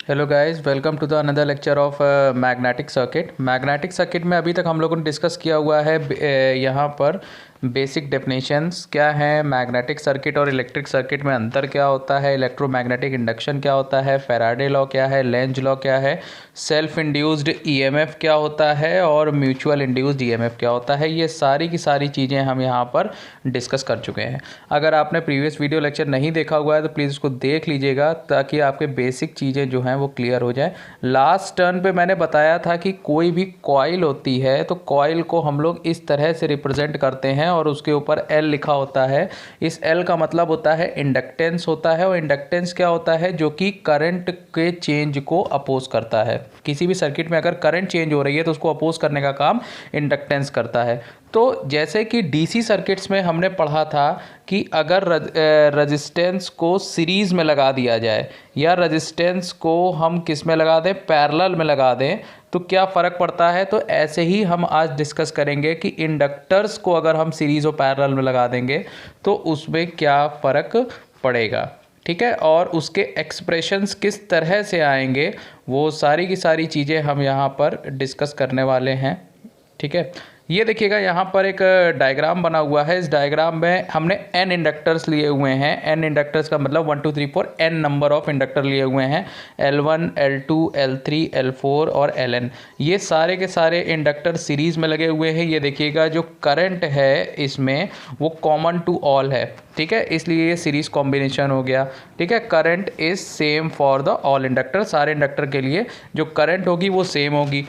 Hello guys, welcome to the another lecture of magnetic circuit. Magnetic circuit में अभी तक हम लोगों ने डिस्कस किया हुआ है यहाँ पर बेसिक डेफिनेशंस क्या हैं, मैग्नेटिक सर्किट और इलेक्ट्रिक सर्किट में अंतर क्या होता है, इलेक्ट्रोमैग्नेटिक इंडक्शन क्या होता है, फैराडे लॉ क्या है, लेंज लॉ क्या है, सेल्फ इंड्यूस्ड ईएमएफ क्या होता है और म्यूचुअल इंड्यूस्ड ईएमएफ क्या होता है। ये सारी की सारी चीज़ें हम यहाँ पर डिस्कस कर चुके हैं। अगर आपने प्रीवियस वीडियो लेक्चर नहीं देखा हुआ है तो प्लीज़ उसको देख लीजिएगा ताकि आपके बेसिक चीज़ें जो हैं वो क्लियर हो जाए। लास्ट टर्न पे मैंने बताया था कि कोई भी कॉइल होती है तो कॉइल को हम लोग इस तरह से रिप्रेजेंट करते हैं और उसके ऊपर L लिखा होता है। इस L का मतलब होता है इंडक्टेंस होता है, और इंडक्टेंस क्या होता है, जो कि करंट के चेंज को अपोज करता है। किसी भी सर्किट में अगर करंट चेंज हो रही है तो उसको अपोज करने का काम इंडक्टेंस करता है। तो जैसे कि डीसी सर्किट्स में हमने पढ़ा था कि अगर रजिस्टेंस को सीरीज़ में लगा दिया जाए या रजिस्टेंस को हम किस में लगा दें, पैरेलल में लगा दें, तो क्या फ़र्क पड़ता है। तो ऐसे ही हम आज डिस्कस करेंगे कि इंडक्टर्स को अगर हम सीरीज़ और पैरेलल में लगा देंगे तो उसमें क्या फ़र्क पड़ेगा, ठीक है, और उसके एक्सप्रेशंस किस तरह से आएंगे, वो सारी की सारी चीज़ें हम यहाँ पर डिस्कस करने वाले हैं। ठीक है, ये देखिएगा यहाँ पर एक डायग्राम बना हुआ है। इस डायग्राम में हमने n इंडक्टर्स लिए हुए हैं। n इंडक्टर्स का मतलब 1 2 3 4 n नंबर ऑफ इंडक्टर लिए हुए हैं। L1 L2 L3 L4 और Ln, ये सारे के सारे इंडक्टर सीरीज़ में लगे हुए हैं। ये देखिएगा जो करंट है इसमें वो कॉमन टू ऑल है, ठीक है, इसलिए ये सीरीज़ कॉम्बिनेशन हो गया। ठीक है, current is same for the all inductor, सारे इंडक्टर के लिए जो करंट होगी वो सेम होगी।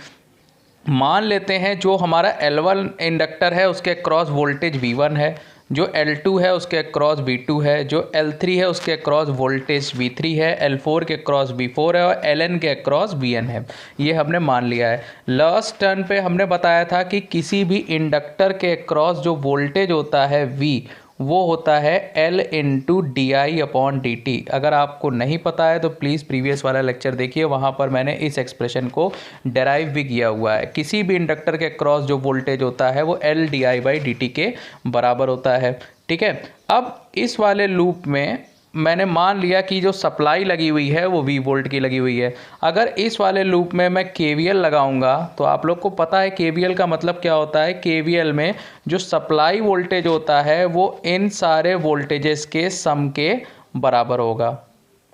मान लेते हैं जो हमारा L1 इंडक्टर है उसके अक्रॉस वोल्टेज V1 है, जो L2 है उसके अक्रॉस V2 है, जो L3 है उसके अक्रॉस वोल्टेज V3 है, L4 के अक्रॉस V4 है और Ln के अक्रॉस Vn है। ये हमने मान लिया है। लास्ट टर्न पे हमने बताया था कि किसी भी इंडक्टर के अक्रॉस जो वोल्टेज होता है V, वो होता है L इंटू di/dt। अगर आपको नहीं पता है तो प्लीज़ प्रीवियस वाला लेक्चर देखिए, वहाँ पर मैंने इस एक्सप्रेशन को डेराइव भी किया हुआ है। किसी भी इंडक्टर के क्रॉस जो वोल्टेज होता है वो L di/dt के बराबर होता है। ठीक है, अब इस वाले लूप में मैंने मान लिया कि जो सप्लाई लगी हुई है वो V वोल्ट की लगी हुई है। अगर इस वाले लूप में मैं KVL लगाऊंगा तो आप लोग को पता है KVL का मतलब क्या होता है। KVL में जो सप्लाई वोल्टेज होता है वो इन सारे वोल्टेजेस के सम के बराबर होगा।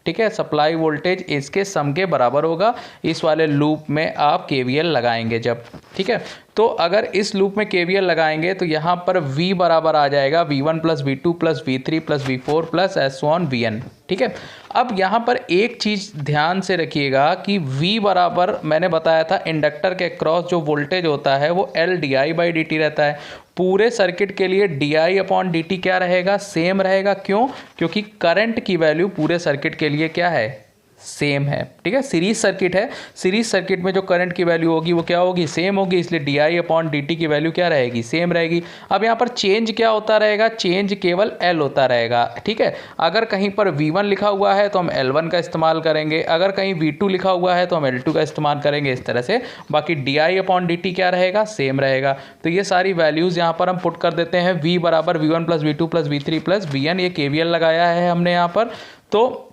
ठीक है, सप्लाई वोल्टेज इसके सम के बराबर होगा इस वाले लूप में आप KVL लगाएंगे जब। ठीक है, तो अगर इस लूप में KVL लगाएंगे तो यहाँ पर V बराबर आ जाएगा V1 plus V2 plus V3 plus V4 plus S1 Vn। ठीक है, अब यहाँ पर एक चीज़ ध्यान से रखिएगा कि V बराबर मैंने बताया था इंडक्टर के क्रॉस जो वोल्टेज होता है वो L di/dt रहता है। पूरे सर्किट के लिए di/dt क्या रहेगा, सेम रहेगा। क्यों? क्योंकि करंट की वैल्यू पूरे सर्किट के लिए क्या है, सेम है। ठीक है, सीरीज सर्किट है, सीरीज सर्किट में जो करंट की वैल्यू होगी वो क्या होगी, सेम होगी, इसलिए di/dt की वैल्यू क्या रहेगी, सेम रहेगी। अब यहाँ पर चेंज क्या होता रहेगा, चेंज केवल L होता रहेगा। ठीक है, अगर कहीं पर V1 लिखा हुआ है तो हम L1 का इस्तेमाल करेंगे, अगर कहीं V2 लिखा हुआ है तो हम L2 का इस्तेमाल करेंगे, इस तरह से। बाकी di/dt क्या रहेगा, सेम रहेगा। तो ये सारी वैल्यूज़ यहाँ पर हम पुट कर देते हैं। V बराबर V1 plus V2 plus V3 plus Vn, ये KVL लगाया है हमने यहाँ पर। तो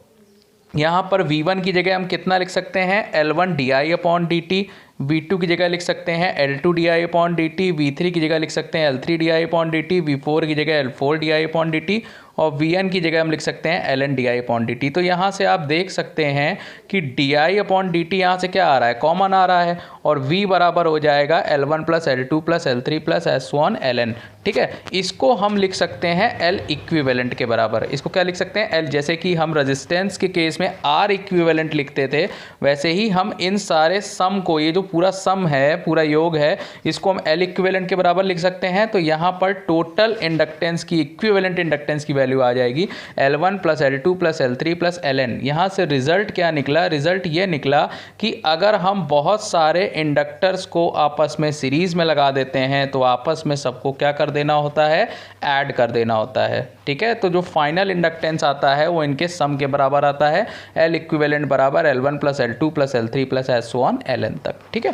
यहाँ पर V1 की जगह हम कितना लिख सकते हैं, L1 di/dt, V2 की जगह लिख सकते हैं L2 di/dt, V3 की जगह लिख सकते हैं L3 di/dt, V4 की जगह L4 di/dt और Vn की जगह हम लिख सकते हैं Ln di/dt। तो यहाँ से आप देख सकते हैं कि di/dt यहाँ से क्या आ रहा है, कॉमन आ रहा है, और V बराबर हो जाएगा L1 plus L2 plus L3 plus S1 Ln। ठीक है, इसको हम लिख सकते हैं L इक्विवेलेंट के बराबर। इसको क्या लिख सकते हैं, L, जैसे कि हम रेजिस्टेंस के केस में R इक्विवेलेंट लिखते थे, वैसे ही हम इन सारे सम को, ये जो पूरा सम है, पूरा योग है, इसको हम L इक्विवेलेंट के बराबर लिख सकते हैं। तो यहाँ पर टोटल इंडक्टेंस की, इक्विवेलेंट इंडक्टेंस की वैल्यू आ जाएगी L1 plus L2 plus L3 plus Ln। यहाँ से रिजल्ट क्या निकला, रिजल्ट ये निकला कि अगर हम बहुत सारे इंडक्टर्स को आपस में सीरीज में लगा देते हैं तो आपस में सबको क्या कर देना होता है, ऐड कर देना होता है। ठीक है, तो जो फाइनल इंडक्टेंस आता है वो इनके सम के बराबर आता है, L इक्विवेलेंट बराबर L1 plus L2 plus L3 plus S1 Ln तक। ठीक है,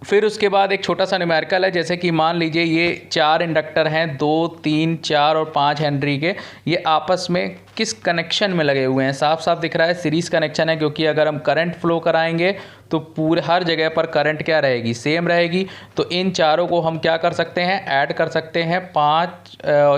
फिर उसके बाद एक छोटा सा न्यूमेरिकल है, जैसे कि मान लीजिए ये 4 इंडक्टर हैं, 2, 3, 4 और 5 हेनरी के, ये आपस में किस कनेक्शन में लगे हुए हैं। साफ साफ दिख रहा है सीरीज़ कनेक्शन है, क्योंकि अगर हम करंट फ्लो कराएंगे तो पूरे हर जगह पर करंट क्या रहेगी, सेम रहेगी। तो इन चारों को हम क्या कर सकते हैं, ऐड कर सकते हैं। 5,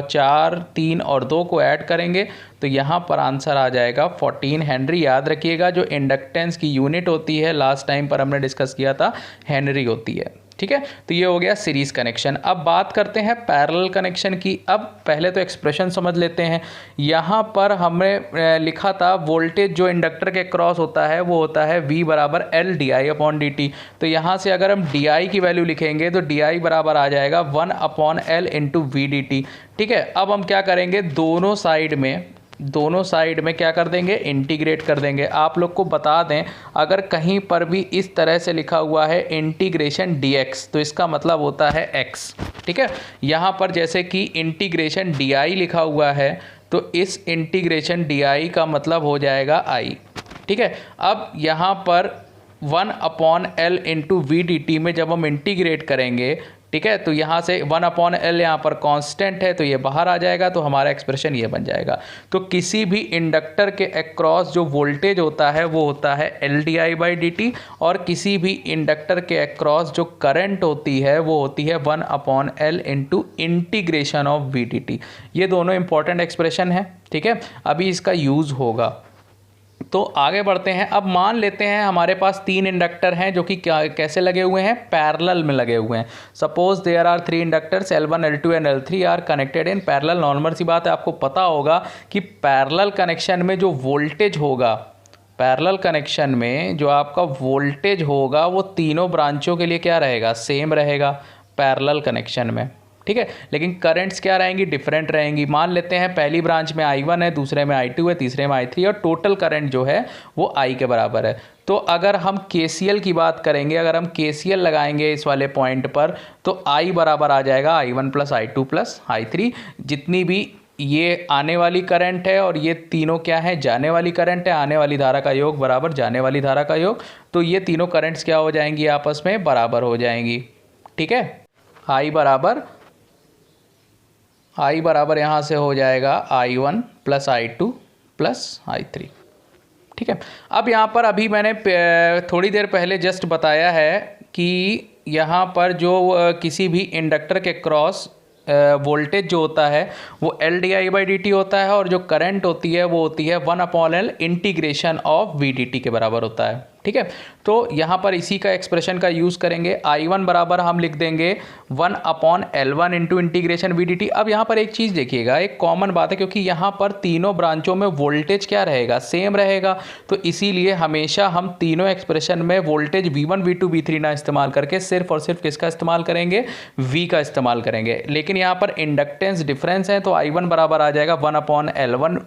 4, 3 और 2 को ऐड करेंगे तो यहाँ पर आंसर आ जाएगा 14 हेनरी। याद रखिएगा जो इंडक्टेंस की यूनिट होती है, लास्ट टाइम पर हमने डिस्कस किया था, हेनरी होती है। ठीक है, तो ये हो गया सीरीज़ कनेक्शन। अब बात करते हैं पैरेलल कनेक्शन की। अब पहले तो एक्सप्रेशन समझ लेते हैं। यहाँ पर हमने लिखा था वोल्टेज जो इंडक्टर के क्रॉस होता है वो होता है V बराबर L di/dt। तो यहाँ से अगर हम di की वैल्यू लिखेंगे तो di बराबर आ जाएगा 1/L इंटू VDT। ठीक है, अब हम क्या करेंगे, दोनों साइड में क्या कर देंगे, इंटीग्रेट कर देंगे। आप लोग को बता दें, अगर कहीं पर भी इस तरह से लिखा हुआ है इंटीग्रेशन dx तो इसका मतलब होता है x। ठीक है, यहाँ पर जैसे कि इंटीग्रेशन di लिखा हुआ है तो इस इंटीग्रेशन di का मतलब हो जाएगा i। ठीक है, अब यहाँ पर 1/L इंटू VDT में जब हम इंटीग्रेट करेंगे, ठीक है, तो यहाँ से 1/L यहाँ पर कांस्टेंट है तो ये बाहर आ जाएगा, तो हमारा एक्सप्रेशन ये बन जाएगा। तो किसी भी इंडक्टर के अक्रॉस जो वोल्टेज होता है वो होता है L di/dt, और किसी भी इंडक्टर के अक्रॉस जो करंट होती है वो होती है 1/L into integration of VDT। ये दोनों इंपॉर्टेंट एक्सप्रेशन है। ठीक है, अभी इसका यूज़ होगा। तो आगे बढ़ते हैं। अब मान लेते हैं हमारे पास 3 इंडक्टर हैं जो कि कैसे लगे हुए हैं, पैरेलल में लगे हुए हैं। Suppose there are 3 inductors L1, L2 and L3 are connected in parallel. Normal सी बात है, आपको पता होगा कि पैरेलल कनेक्शन में जो वोल्टेज होगा, पैरेलल कनेक्शन में जो आपका वोल्टेज होगा वो तीनों ब्रांचों के लिए क्या रहेगा, सेम रहेगा पैरेलल कनेक्शन में। ठीक है, लेकिन करंट्स क्या रहेंगी, डिफरेंट रहेंगी। मान लेते हैं पहली ब्रांच में I1 है, दूसरे में I2 है, तीसरे में I3 और टोटल करंट जो है वो I के बराबर है। तो अगर हम KCL की बात करेंगे, अगर हम KCL लगाएंगे इस वाले पॉइंट पर तो I बराबर आ जाएगा I1 plus I2 plus I3। जितनी भी ये आने वाली करंट है और ये तीनों क्या है, जाने वाली करंट है। आने वाली धारा का योग बराबर जाने वाली धारा का योग, तो ये तीनों करंट्स क्या हो जाएंगी, आपस में बराबर हो जाएंगी। ठीक है, I बराबर यहाँ से हो जाएगा I1 plus I2 plus I3। ठीक है, अब यहाँ पर अभी मैंने थोड़ी देर पहले जस्ट बताया है कि यहाँ पर जो किसी भी इंडक्टर के क्रॉस वोल्टेज जो होता है वो L di/dt होता है, और जो करंट होती है वो होती है 1/L इंटीग्रेशन ऑफ VDT के बराबर होता है। ठीक है, तो यहाँ पर इसी का एक्सप्रेशन का यूज़ करेंगे। I1 बराबर हम लिख देंगे 1/L1 इंटू इंटीग्रेशन VDT। अब यहाँ पर एक चीज़ देखिएगा, एक कॉमन बात है, क्योंकि यहाँ पर तीनों ब्रांचों में वोल्टेज क्या रहेगा, सेम रहेगा। तो इसीलिए हमेशा हम तीनों एक्सप्रेशन में वोल्टेज V1, V2, V3 ना इस्तेमाल करके सिर्फ और सिर्फ किसका इस्तेमाल करेंगे, V का इस्तेमाल करेंगे। लेकिन यहाँ पर इंडक्टेंस डिफरेंस है, तो I1 बराबर आ जाएगा 1/L1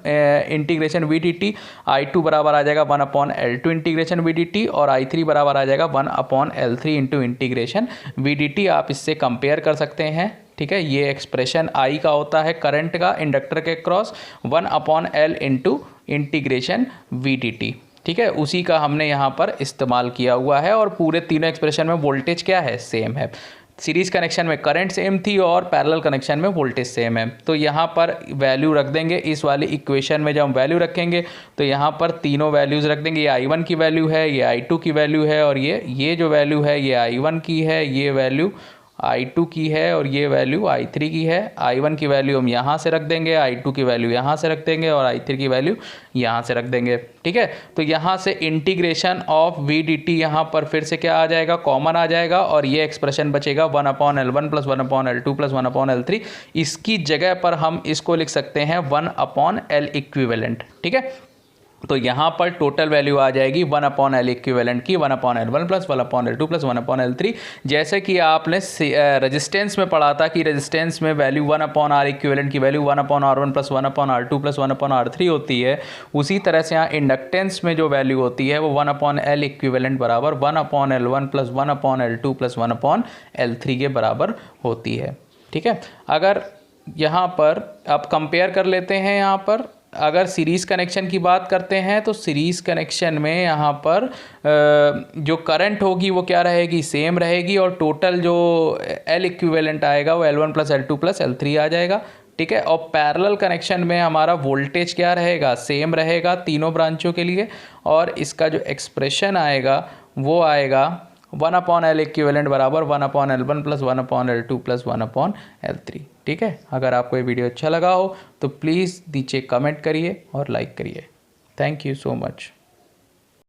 इंटीग्रेशन VDT, I2 बराबर आ जाएगा 1/L2 इंटीग्रेशन VDT, और I3 बराबर आ जाएगा 1/L3 इंटू इंटीग्रेशन VDT। आप इससे कंपेयर कर सकते हैं। ठीक है, ये एक्सप्रेशन I का होता है करंट का इंडक्टर के cross 1/L into integration VDT। ठीक है, उसी का हमने यहाँ पर इस्तेमाल किया हुआ है, और पूरे तीनों एक्सप्रेशन में वोल्टेज क्या है, सेम है। सीरीज़ कनेक्शन में करंट सेम थी और पैरेलल कनेक्शन में वोल्टेज सेम है। तो यहाँ पर वैल्यू रख देंगे इस वाली इक्वेशन में। जब हम वैल्यू रखेंगे तो यहाँ पर तीनों वैल्यूज़ रख देंगे। ये I1 की वैल्यू है, ये I2 की वैल्यू है, और ये जो वैल्यू है ये I1 की है, ये वैल्यू I2 की है, और ये वैल्यू I3 की है। I1 की वैल्यू हम यहाँ से रख देंगे, I2 की वैल्यू यहाँ से रख देंगे, और I3 की वैल्यू यहाँ से रख देंगे। ठीक है, तो यहाँ से इंटीग्रेशन ऑफ VDT यहाँ पर फिर से क्या आ जाएगा, कॉमन आ जाएगा, और ये एक्सप्रेशन बचेगा 1/L1 plus 1/L2 plus 1/L3। इसकी जगह पर हम इसको लिख सकते हैं 1/L इक्विवेलेंट। ठीक है, तो यहाँ पर टोटल वैल्यू आ जाएगी 1/L इक्विवेलेंट की 1/L1 plus 1/L2 plus 1/L3। जैसे कि आपने रेजिस्टेंस में पढ़ा था कि रेजिस्टेंस में वैल्यू 1/R इक्विवेलेंट की value 1/R1 plus 1/R2 plus 1/R3 होती है, उसी तरह से यहाँ इंडक्टेंस में जो वैल्यू होती है वो 1/L इक्विवेलेंट बराबर 1/L1 plus 1/L2 plus 1/L3 के बराबर होती है। ठीक है, अगर यहाँ पर आप कंपेयर कर लेते हैं, यहाँ पर अगर सीरीज़ कनेक्शन की बात करते हैं तो सीरीज़ कनेक्शन में यहाँ पर जो करंट होगी वो क्या रहेगी, सेम रहेगी, और टोटल जो एल इक्विवेलेंट आएगा वो L1 + L2 + L3 आ जाएगा। ठीक है। और पैरेलल कनेक्शन में हमारा वोल्टेज क्या रहेगा, सेम रहेगा तीनों ब्रांचों के लिए, और इसका जो एक्सप्रेशन आएगा वो आएगा 1/L इक्विवेलेंट बराबर 1/L1 + 1/L2 + 1/L3। ठीक है। अगर आपको ये वीडियो अच्छा लगा हो तो प्लीज़ नीचे कमेंट करिए और लाइक करिए। Thank you so much.